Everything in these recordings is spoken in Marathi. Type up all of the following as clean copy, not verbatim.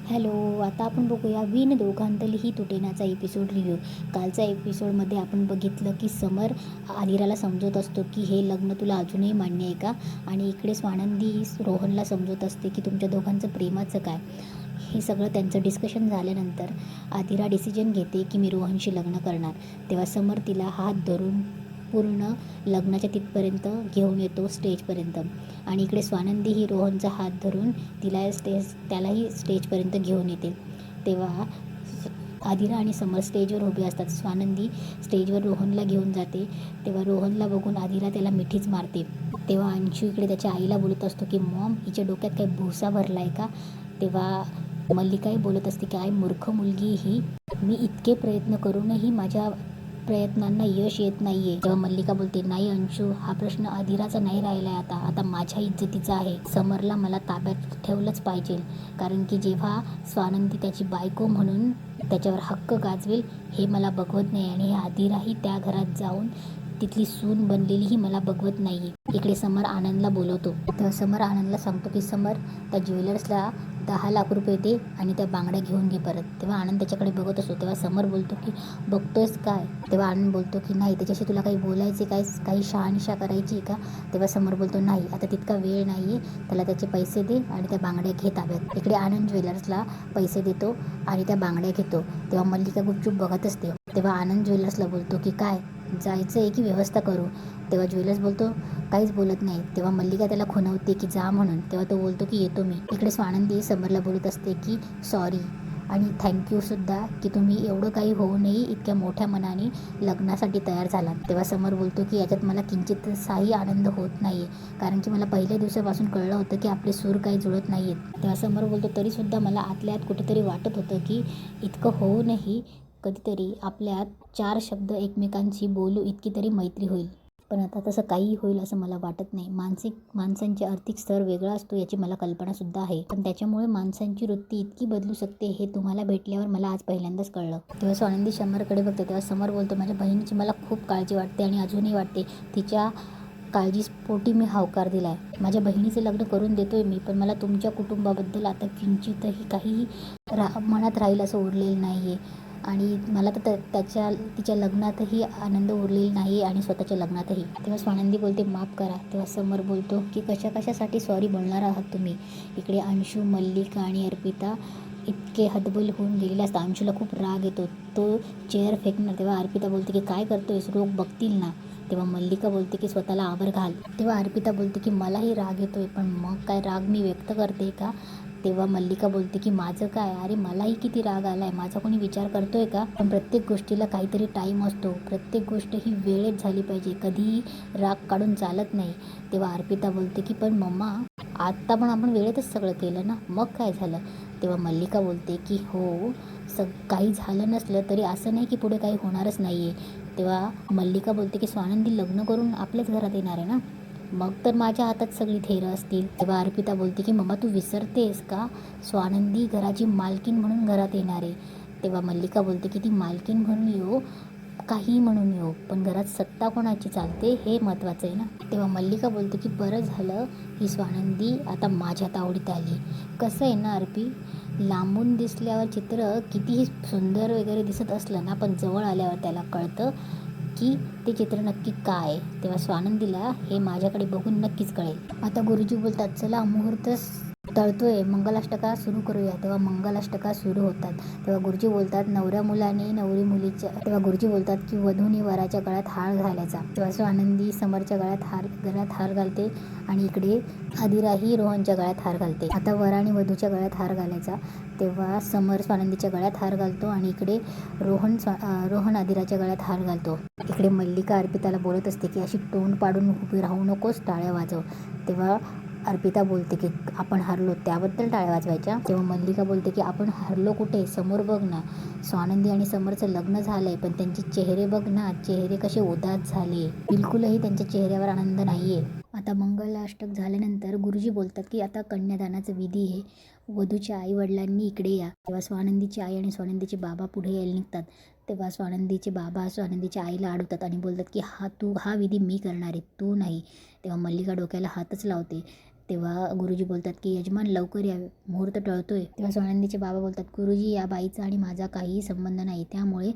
हॅलो. आता आपण बघूया विण दोघांतलीही तुटेनाचा एपिसोड रिव्ह्यू. कालच्या एपिसोडमध्ये आपण बघितलं की समर आदिराला समजवत असतो की हे लग्न तुला अजूनही मान्य आहे का, आणि इकडे स्वानंदी रोहनला समजवत असते की तुमच्या दोघांचं प्रेमाचं काय. हे सगळं त्यांचं डिस्कशन झाल्यानंतर आदिरा डिसिजन घेते की मी रोहनशी लग्न करणार. तेव्हा समर तिला हात धरून पूर्ण लग्नाच्या तिथपर्यंत घेऊन येतो, स्टेजपर्यंत. आणि इकडे स्वानंदी ही रोहनचा हात धरून त्यालाही स्टेजपर्यंत घेऊन येते. तेव्हा आदिरा आणि समर स्टेजवर उभे असतात. स्वानंदी स्टेजवर रोहनला घेऊन जाते. तेव्हा रोहनला बघून आदिरा त्याला मिठीच मारते. तेव्हा अंशू इकडे त्याच्या आईला बोलत असतो की मॉम, हिच्या डोक्यात काही भुसा भरला आहे का. तेव्हा मल्लिकाही बोलत असते की आई मूर्ख मुलगी ही, मी इतके प्रयत्न करूनही माझ्या प्रयत्नांना यश येत नाही आहे. तेव्हा मल्लिका बोलते, नाही अंशू, हा प्रश्न आदिराचा नाही राहिला आहे, आता माझ्या इज्जतीचा आहे. समरला मला ताब्यात ठेवलंच पाहिजे, कारण की जेव्हा स्वानंदी त्याची बायको म्हणून त्याच्यावर हक्क गाजवेल हे मला बघवत नाही, आणि आदिराही त्या घरात जाऊन तिथली सून बनलेलीही मला बघवत नाही. इकडे समर आनंदला बोलवतो. तेव्हा समर आनंदला सांगतो की समर, त्या ज्वेलर्सला 10 लाख रुपये दे आणि त्या बांगड्या घेऊन घे परत. तेव्हा आनंद त्याच्याकडे बघत असतो. तेव्हा समर बोलतो की बघतोयस काय. तेव्हा आनंद बोलतो की नाही, त्याच्याशी तुला काही बोलायचे, काही शहानिशा करायची का. तेव्हा समर बोलतो नाही, आता तितका वेळ नाही आहे, त्याला त्याचे पैसे दे आणि त्या बांगड्या घे ताब्यात. इकडे आनंद ज्वेलर्सला पैसे देतो आणि त्या बांगड्या घेतो. तेव्हा मल्लिका गुपचूप बघत असते. तेव्हा आनंद ज्वेलर्सला बोलतो की काय जायचं आहे की व्यवस्था करू. तेव्हा ज्वेलर्स बोलतो काहीच बोलत नाही. तेव्हा मल्लिका त्याला खुणवते की जा म्हणून. तेव्हा तो बोलतो की येतो मी. इकडे स्वानंदी समरला बोलत असते की सॉरी आणि थँक्यूसुद्धा की तुम्ही एवढं काही होऊनही इतक्या मोठ्या मनाने लग्नासाठी तयार झालात. तेव्हा समर बोलतो की याच्यात मला किंचितसाही आनंद होत नाही आहे, कारण की मला पहिल्या दिवसापासून कळलं होतं की आपले सूर काही जुळत नाही आहेत. तेव्हा समर बोलतो तरीसुद्धा मला आतल्या आत कुठेतरी वाटत होतं की इतकं होऊनही कधीतरी आपल्यात 4 शब्द एकमेकांशी बोलू इतकी तरी मैत्री होईल. पण आता तसं काही होईल असं मला वाटत नाही. माणसांचे आर्थिक स्तर वेगळा असतो याची मला कल्पनासुद्धा आहे, पण त्याच्यामुळे माणसांची वृत्ती इतकी बदलू शकते हे तुम्हाला भेटल्यावर मला आज पहिल्यांदाच कळलं. तेव्हा स्वानंदी समरकडे बघते. तेव्हा समर बोलतो माझ्या बहिणीची मला खूप काळजी वाटते आणि अजूनही वाटते. तिच्या काळजीपोटी मी होकार दिला आहे. माझ्या बहिणीचं लग्न करून देतोय मी, पण मला तुमच्या कुटुंबाबद्दल आता किंचितही काहीही मनात राहील असं उरलेलं नाही आहे. आणि मला तर तिच्या लग्नातही आनंद उरलेला नाही आणि स्वतःच्या लग्नातही. तेव्हा स्वानंदी बोलते माफ करा. तेव्हा समर बोलतो की कशासाठी सॉरी बोलणार आहात तुम्ही. इकडे अंशू, मल्लिका आणि अर्पिता इतके हतबल होऊन गेलेले असतात. अंशूला खूप राग येतो, तो चेअर फेकणार. तेव्हा अर्पिता बोलते की काय करतोयस, लोक बघतील ना. तेव्हा मल्लिका बोलते की स्वतःला आवर घाल. तेव्हा अर्पिता बोलते की मलाही राग येतोय, पण मग काय राग मी व्यक्त करते का. तेव्हा मल्लिका बोलते की माझं काय, अरे मलाही किती राग आला आहे, माझा कोणी विचार करतोय का. पण प्रत्येक गोष्टीला काहीतरी टाईम असतो, प्रत्येक गोष्ट ही वेळेत झाली पाहिजे, कधीही राग काढून चालत नाही. तेव्हा अर्पिता बोलते की पण मम्मा, आत्ता पण आपण वेळेतच सगळं केलं ना, मग काय झालं. तेव्हा मल्लिका बोलते की हो, काही झालं नसलं तरी असं नाही की पुढे काही होणारच नाही आहे. तेव्हा मल्लिका बोलते की स्वानंदी लग्न करून आपल्याच घरात येणार आहे ना, मग तर माझ्या हातात सगळी थेरं असतील. तेव्हा अर्पिता बोलते की मम्मा तू विसरतेस का, स्वानंदी घराची मालकीन म्हणून घरात येणार आहे. तेव्हा मल्लिका बोलते की ती मालकीन म्हणून येऊ, काही म्हणून येऊ, पण घरात सत्ता कोणाची चालते हे महत्त्वाचं आहे ना. तेव्हा मल्लिका बोलते की बरं झालं ही स्वानंदी आता माझ्या तावडीत आली. कसं आहे ना अर्पी, लांबून दिसल्यावर चित्र कितीही सुंदर वगैरे दिसत असलं ना, पण जवळ आल्यावर त्याला कळतं की ते चित्र नक्की काय. तेव्हा स्वानंदीला हे माझ्याकडे बघून नक्कीच कळेल. आता गुरुजी बोलतात चला मुहूर्त टळतोय, मंगलाष्टका सुरू करूया. तेव्हा मंगलाष्टका सुरू होतात. तेव्हा गुरुजी बोलतात नवऱ्या मुलाने नवरी मुलीच्या, तेव्हा गुरुजी बोलतात की वधूने वराच्या गळ्यात हार घालायचा. तेव्हा स्वानंदी समरच्या गळ्यात हार घालते आणि इकडे आदिराही रोहनच्या गळ्यात हार घालते. आता वर आणि वधूच्या गळ्यात हार घालायचा. तेव्हा समर स्वानंदीच्या गळ्यात हार घालतो आणि इकडे रोहन आदिराच्या गळ्यात हार घालतो. इकडे मल्लिका अर्पिताला बोलत असते की अशी तोंड पाडून उभी राहू नकोस, टाळ्या वाजव. तेव्हा अर्पिता बोलते की आपण हरलो त्याबद्दल टाळ्या वाजवायच्या. तेव्हा मल्लिका बोलते की आपण हरलो कुठे, समोर बघ ना, स्वानंदी आणि समरचं लग्न झालंय, पण त्यांचे चेहरे बघ ना, चेहरे कसे उदास झाले, बिलकुलही त्यांच्या चेहऱ्यावर आनंद नाहीये. आता मंगलाष्टक झाल्यानंतर गुरुजी बोलतात की आता कन्यादानाचा विधी आहे, वधूच्या आई वडिलांनी इकडे या. तेव्हा स्वानंदीची आई आणि स्वानंदीचे बाबा पुढे यायला निघतात. तेव्हा स्वानंदीचे बाबा स्वानंदीच्या आईला अडवतात आणि बोलतात की हा विधी मी करणार आहे, तू नाही. तेव्हा मल्लिका डोक्याला हातच लावते. तेव्हा गुरुजी बोलतात की यजमान लवकर या, मुहूर्त टळतोय. तेव्हा स्वानंदीचे बाबा बोलतात, गुरुजी या बाईचा आणि माझा काहीही संबंध नाही, त्यामुळे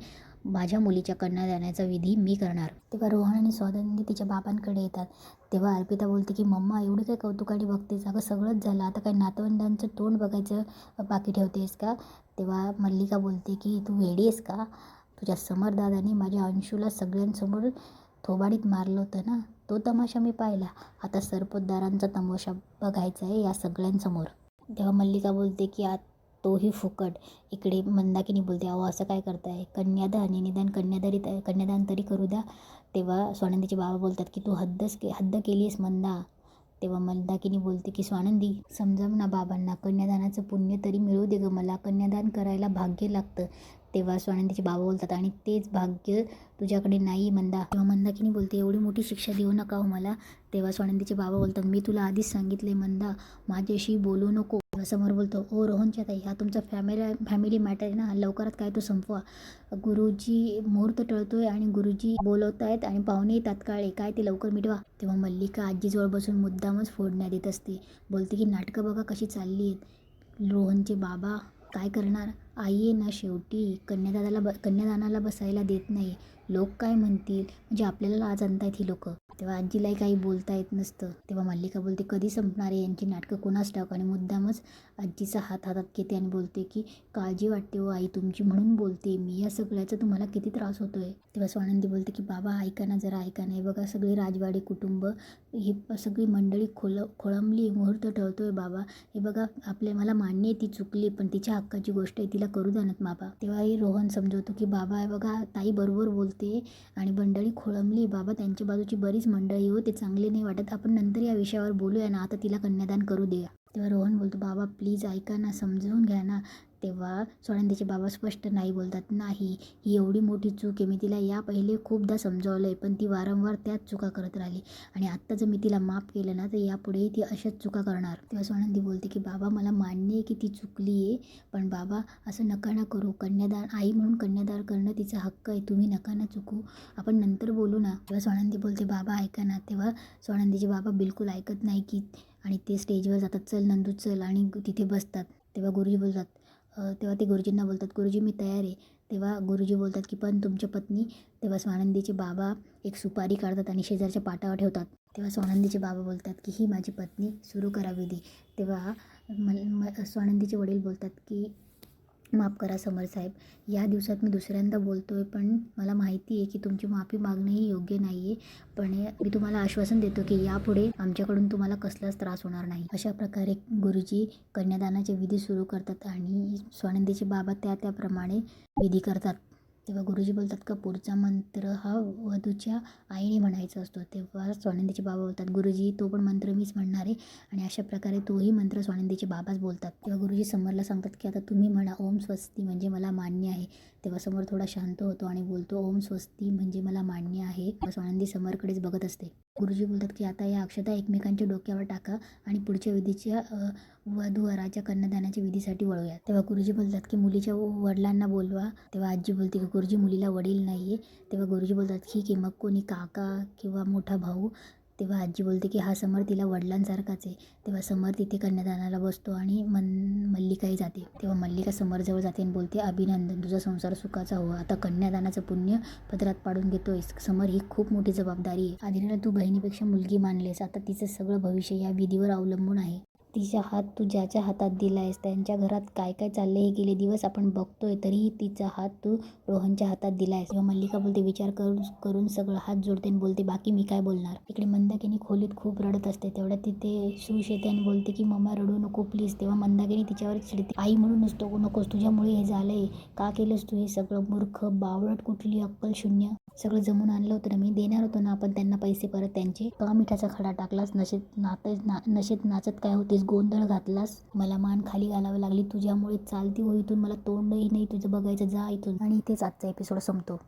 माझ्या मुलीच्या कन्यादानाचा विधी मी करणार. तेव्हा रोहन आणि स्वानंदी तिच्या बाबांकडे येतात. तेव्हा अर्पिता बोलते की मम्मा एवढी काय कौतुकाने बघतेस, अगं सगळंच झालं, आता काय नातवंडांचं तोंड बघायचं बाकी ठेवतेस का? तेव्हा मल्लिका बोलते की तू वेडी आहेस का? तुझ्या समरदादाने माझ्या अंशूला सगळ्यांसमोर थोबाडीत मारलं होतं ना, तो तमाशा मी पाहिला. आता सरपोतदारांचा तमाशा बघायचा आहे या सगळ्यांसमोर. तेव्हा मल्लिका बोलते की तोही फुकट. इकडे मंदाकिनी बोलते, अहो असं काय करताय, कन्यादान निदान कन्यादान तरी करू द्या. तेव्हा स्वानंदीचे बाबा बोलतात की तू हद्द केली आहेस मंदा. तेव्हा मंदाकिनी बोलते की स्वानंदी समजाव ना बाबांना, कन्यादानाचं पुण्य तरी मिळू दे गं, मला कन्यादान करायला भाग्य लागतं. तेव्हा स्वानंदीचे बाबा बोलतात, आणि तेच भाग्य तुझ्याकडे नाही मंदा. तेव्हा मंदाकिनी बोलते, एवढी मोठी शिक्षा देऊ नका हो मला. तेव्हा स्वानंदीचे बाबा बोलतात, मी तुला आधीच सांगितले मंदा, माझ्याशी बोलू नको. समोर बोलतो, ओ रोहनच्या ताई, हा तुमचा फॅमिली मॅटर आहे ना, लवकरात काय तो संपवा. गुरुजी मुहूर्त टळतोय आणि गुरुजी बोलवत आहेत आणि पाहुणे तात्काळ आहे, काय ते लवकर मिटवा. तेव्हा मल्लिका आजीजवळ बसून मुद्दामच फोडण्यात येत असते. बोलते की नाटकं बघा कशी चालली आहेत. रोहनचे बाबा काय करणार, आई आहे ना शेवटी, कन्यादानाला बसायला देत नाही. लोक काय म्हणतील, म्हणजे आपल्याला लाज आणतायत ही लोक. तेव्हा आजीलाही काही बोलता येत नसतं. तेव्हा मल्लिका बोलते, कधी संपणार आहे यांची नाटकं, कोणास ठाऊक. आणि मुद्दामच आजीचा हात हातात घेते आणि बोलते की काळजी वाटते हो आई तुमची, म्हणून बोलते मी, या सगळ्याचा तुम्हाला किती त्रास होतोय. तेव्हा स्वानंदी बोलते की बाबा ऐका ना, जरा ऐका नाही, बघा सगळे राजवाडी कुटुंब, ही सगळी मंडळी खोळंबली, मुहूर्त ठेवतोय बाबा, हे बघा मला मान्य आहे ती चुकली, पण तिच्या हक्काची गोष्ट आहे, तिला करू द्या ना बाबा. तेव्हाही रोहन समजवतो की बाबा बघा ताई बरोबर बोलते, आणि मंडळी खोळंबली बाबा, त्यांच्या बाजूची बरीच मंडळी हो, ते चांगले नाही वाटत, आपण नंतर या विषयावर बोलूया ना, आता तिला कन्यादान करू द्या. तेव्हा रोहन बोलतो, बाबा प्लीज ऐका ना, समजून घ्या ना. तेव्हा स्वानंदीचे बाबा स्पष्ट नाही बोलतात, नाही ही एवढी मोठी चूक आहे, मी तिला या पहिले खूपदा समजावलं आहे, पण ती वारंवार त्याच चुका करत राहिली, आणि आत्ता जर मी तिला माफ केलं ना, तर यापुढेही ती अशाच चुका करणार. तेव्हा स्वानंदी बोलते की बाबा मला मान्य आहे की ती चुकली आहे, पण बाबा असं नका ना करू, कन्यादान आई म्हणून कन्यादान करणं तिचा हक्क आहे, तुम्ही नका ना चुकू, आपण नंतर बोलू ना. तेव्हा स्वानंदी बोलते, बाबा ऐका ना. तेव्हा स्वानंदीचे बाबा बिलकुल ऐकत नाही की, आणि ते स्टेजवर जातात, चल नंदू चल, आणि तिथे बसतात. तेव्हा गुरुजी बोलतात, तेव्हा ते गुरुजींना बोलतात, गुरुजी मी तयार आहे. तेव्हा गुरुजी बोलतात की पण तुमच्या पत्नी. तेव्हा स्वानंदीचे बाबा एक सुपारी काढतात आणि शेजारच्या पाटावर ठेवतात. तेव्हा स्वानंदीचे बाबा बोलतात की ही माझी पत्नी, सुरू करा विधी. तेव्हा स्वानंदीचे वडील बोलतात की माफ करा समरसाहेब, या दिवसात मी दुसऱ्यांदा बोलतो आहे, पण मला माहिती आहे की तुमची माफी मागणंही योग्य नाही आहे, पण मी तुम्हाला आश्वासन देतो की यापुढे आमच्याकडून तुम्हाला कसलाच त्रास होणार नाही. अशा प्रकारे गुरुजी कन्यादानाचे विधी सुरू करतात आणि स्वानंदीचे बाबा त्याप्रमाणे विधी करतात. तेव्हा गुरुजी बोलतात का पुढचा मंत्र हा वधूच्या आईने म्हणायचा असतो. तेव्हा स्वानंदीचे बाबा बोलतात, गुरुजी तो पण मंत्र मीच म्हणणार आहे, आणि अशा प्रकारे तोही मंत्र स्वानंदीचे बाबाच बोलतात. तेव्हा गुरुजी समरला सांगतात की आता तुम्ही म्हणा ओम स्वस्ती, म्हणजे मला मान्य आहे. तेव्हा समर थोडा शांत होतो आणि बोलतो ओम स्वस्ती म्हणजे मला मान्य आहे. स्वानंदी समरकडेच बघत असते. गुरुजी बोलतात की आता या अक्षता एकमेकांच्या डोक्यावर टाका आणि पुढच्या विधीच्या वधू वराच्या कन्यादानाच्या विधीसाठी वळूया. तेव्हा गुरुजी बोलतात की मुलीच्या वडिलांना बोलवा. तेव्हा आजी बोलते की गुरुजी मुलीला वडील नाही आहे. तेव्हा गुरुजी बोलतात ठीक आहे, मग कोणी काका किंवा मोठा भाऊ. तेव्हा आजी बोलते की हा समर तिला वडिलांसारखाच आहे. तेव्हा समर तिथे कन्यादानाला बसतो आणि मल्लिकाही जाते. तेव्हा मल्लिका समरजवळ जाते आणि बोलते, अभिनंदन, तुझा संसार सुखाचा हो, आता कन्यादानाचं पुण्य पदरात पाडून घेतोयस. समर ही खूप मोठी जबाबदारी आहे. आदिराला तू बहिणीपेक्षा मुलगी मानलेस, आता तिचं सगळं भविष्य या विधीवर अवलंबून आहे. तिचा हात तू ज्याच्या हातात दिला आहेस, त्यांच्या घरात काय काय चाललं हे गेले दिवस आपण बघतोय, तरीही तिचा हात तू रोहनच्या हातात दिला आहेस. तेव्हा मल्लिका बोलते, विचार करून सगळं हात जोडते आणि बोलते, बाकी मी काय बोलणार. इकडे मंदाकिनी खोलीत खूप रडत असते. तेवढ्यात तिथे सुश येते आणि बोलते की मम्मा रडू नको प्लीज. तेव्हा मंदाकिनी तिच्यावर चिडते, आई म्हणून नकोस, तुझ्यामुळे हे झालंय, का केलंस तू हे सगळं, मूर्ख बावळट, कुठली अक्कल शून्य, सगळं जमून आणलं होतं ना मी, देणार होतो ना आपण त्यांना पैसे परत त्यांचे, का मिठाचा खडा टाकलास, नशेत नाचत काय होतीस, गोंधळ घातलास, मला मान खाली घालावं लागली तुझ्यामुळे, चालती हो इथून, मला तोंडही नाही तुझं बघायचं, जा इथून. आणि इथेच आजचा एपिसोड संपतो.